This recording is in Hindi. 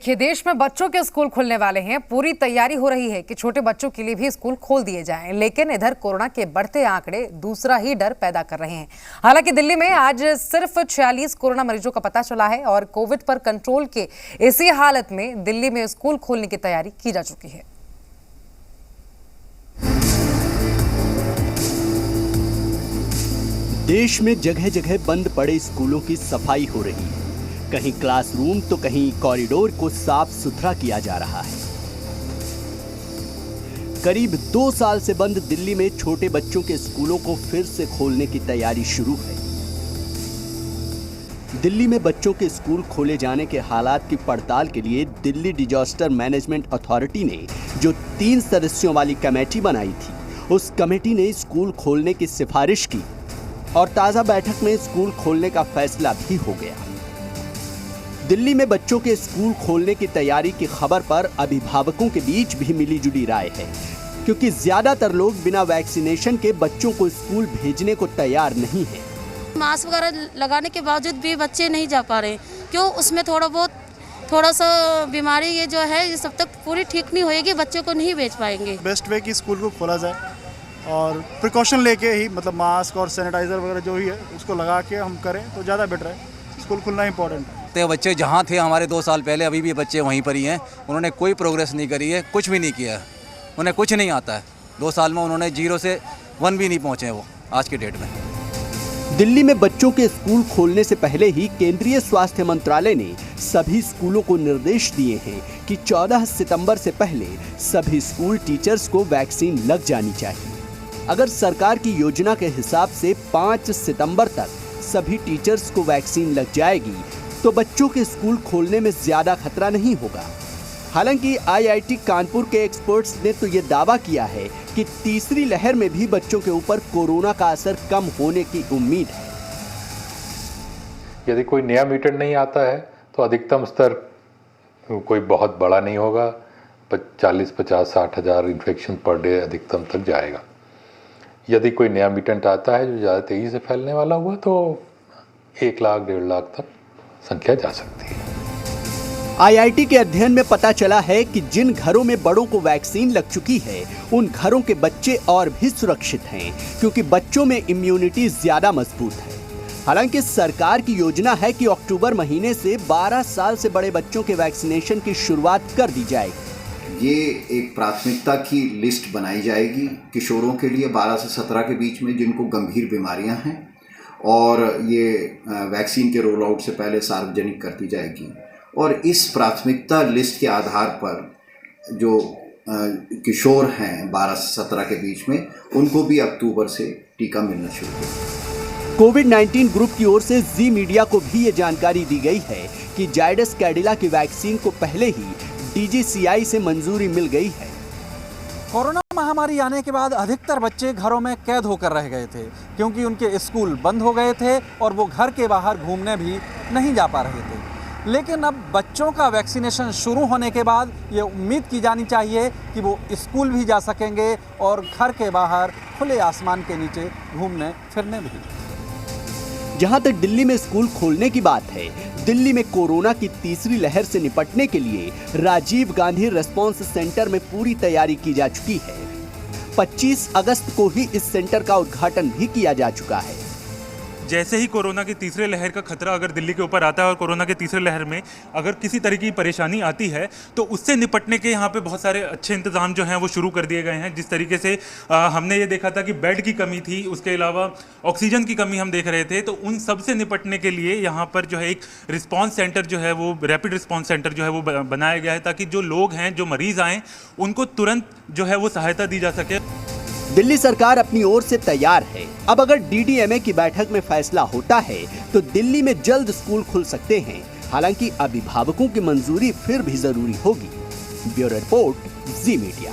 ये देश में बच्चों के स्कूल खुलने वाले हैं। पूरी तैयारी हो रही है कि छोटे बच्चों के लिए भी स्कूल खोल दिए जाएं। लेकिन इधर कोरोना के बढ़ते आंकड़े दूसरा ही डर पैदा कर रहे हैं। हालांकि दिल्ली में आज सिर्फ 46 कोरोना मरीजों का पता चला है और कोविड पर कंट्रोल के इसी हालत में दिल्ली में स्कूल खोलने की तैयारी की जा चुकी है। देश में जगह जगह बंद पड़े स्कूलों की सफाई हो रही है। कहीं क्लासरूम तो कहीं कॉरिडोर को साफ सुथरा किया जा रहा है। करीब 2 साल से बंद दिल्ली में छोटे बच्चों के स्कूलों को फिर से खोलने की तैयारी शुरू है। दिल्ली में बच्चों के स्कूल खोले जाने के हालात की पड़ताल के लिए दिल्ली डिजास्टर मैनेजमेंट अथॉरिटी ने जो 3 सदस्यों वाली कमेटी बनाई थी, उस कमेटी ने स्कूल खोलने की सिफारिश की और ताजा बैठक में स्कूल खोलने का फैसला भी हो गया। दिल्ली में बच्चों के स्कूल खोलने की तैयारी की खबर पर अभिभावकों के बीच भी मिलीजुली राय है, क्योंकि ज्यादातर लोग बिना वैक्सीनेशन के बच्चों को स्कूल भेजने को तैयार नहीं है। मास्क वगैरह लगाने के बावजूद भी बच्चे नहीं जा पा रहे, क्यों? उसमें थोड़ा सा बीमारी ये जो है ये सब तक पूरी ठीक नहीं होएगी, बच्चों को नहीं भेज पाएंगे। बेस्ट वे कि स्कूल को खोला जाए और प्रिकॉशन लेके ही, मतलब मास्क और सैनिटाइजर वगैरह जो ही है उसको लगा के हम करें तो ज़्यादा बेटर है। स्कूल खुलना इंपॉर्टेंट है। तो बच्चे जहाँ थे हमारे 2 साल पहले, अभी भी बच्चे वहीं पर ही हैं। उन्होंने कोई प्रोग्रेस नहीं करी है, कुछ भी नहीं किया है, उन्हें कुछ नहीं आता है। 2 साल में उन्होंने 0 से 1 भी नहीं पहुँचे वो आज के डेट में। दिल्ली में बच्चों के स्कूल खोलने से पहले ही केंद्रीय स्वास्थ्य मंत्रालय ने सभी स्कूलों को निर्देश दिए हैं कि 14 सितंबर से पहले सभी स्कूल टीचर्स को वैक्सीन लग जानी चाहिए। अगर सरकार की योजना के हिसाब से 5 सितंबर तक सभी टीचर्स को वैक्सीन लग जाएगी तो बच्चों के स्कूल खोलने में ज्यादा खतरा नहीं होगा। हालांकि आईआईटी कानपुर के एक्सपर्ट्स ने तो ये दावा किया है कि तीसरी लहर में भी बच्चों के ऊपर कोरोना का असर कम होने की उम्मीद है। यदि कोई नया म्यूटेंट नहीं आता है तो अधिकतम स्तर कोई बहुत बड़ा नहीं होगा, 40, 50, 60 हज़ार इन्फेक्शन पर डे अधिकतम तक जाएगा। यदि कोई नया म्यूटेंट आता है जो ज़्यादा तेज़ी से फैलने वाला हुआ तो 1 लाख, 1.5 लाख तक संख्या जा सकती है। आईआईटी के अध्ययन में पता चला है कि जिन घरों में बड़ों को वैक्सीन लग चुकी है, उन घरों के बच्चे और भी सुरक्षित हैं, क्योंकि बच्चों में इम्यूनिटी ज्यादा मजबूत है। हालांकि सरकार की योजना है कि अक्टूबर महीने से 12 साल से बड़े बच्चों के वैक्सीनेशन की शुरुआत कर दी जाएगी। ये एक प्राथमिकता की लिस्ट बनाई जाएगी किशोरों के लिए 12 से 17 के बीच में जिनको गंभीर बीमारियां हैं, और ये वैक्सीन के रोल आउट से पहले सार्वजनिक कर दी जाएगी। और इस प्राथमिकता लिस्ट के आधार पर जो किशोर हैं 12 से 17 के बीच में, उनको भी अक्टूबर से टीका मिलना शुरू होगा। कोविड-19 ग्रुप की ओर से जी मीडिया को भी ये जानकारी दी गई है कि जायडस कैडिला की वैक्सीन को पहले ही डीजीसीआई से मंजूरी मिल गई है। कोरोना महामारी आने के बाद अधिकतर बच्चे घरों में कैद होकर रह गए थे, क्योंकि उनके स्कूल बंद हो गए थे और वो घर के बाहर घूमने भी नहीं जा पा रहे थे। लेकिन अब बच्चों का वैक्सीनेशन शुरू होने के बाद ये उम्मीद की जानी चाहिए कि वो स्कूल भी जा सकेंगे और घर के बाहर खुले आसमान के नीचे घूमने फिरने भी। जहां तक दिल्ली में स्कूल खोलने की बात है, दिल्ली में कोरोना की तीसरी लहर से निपटने के लिए राजीव गांधी रिस्पांस सेंटर में पूरी तैयारी की जा चुकी है। 25 अगस्त को ही इस सेंटर का उद्घाटन भी किया जा चुका है। जैसे ही कोरोना की तीसरे लहर का खतरा अगर दिल्ली के ऊपर आता है और कोरोना के तीसरे लहर में अगर किसी तरह की परेशानी आती है तो उससे निपटने के यहाँ पे बहुत सारे अच्छे इंतजाम जो हैं वो शुरू कर दिए गए हैं। जिस तरीके से हमने ये देखा था कि बेड की कमी थी, उसके अलावा ऑक्सीजन की कमी हम देख रहे थे, तो उन सब से निपटने के लिए यहाँ पर जो है एक रिस्पॉन्स सेंटर जो है वो रैपिड रिस्पॉन्स सेंटर जो है वो बनाया गया है, ताकि जो लोग हैं, जो मरीज़ आएँ, उनको तुरंत जो है वो सहायता दी जा सके। दिल्ली सरकार अपनी ओर से तैयार है। अब अगर डीडीएमए की बैठक में फैसला होता है तो दिल्ली में जल्द स्कूल खुल सकते हैं। हालांकि अभिभावकों की मंजूरी फिर भी जरूरी होगी। ब्यूरो रिपोर्ट, जी मीडिया।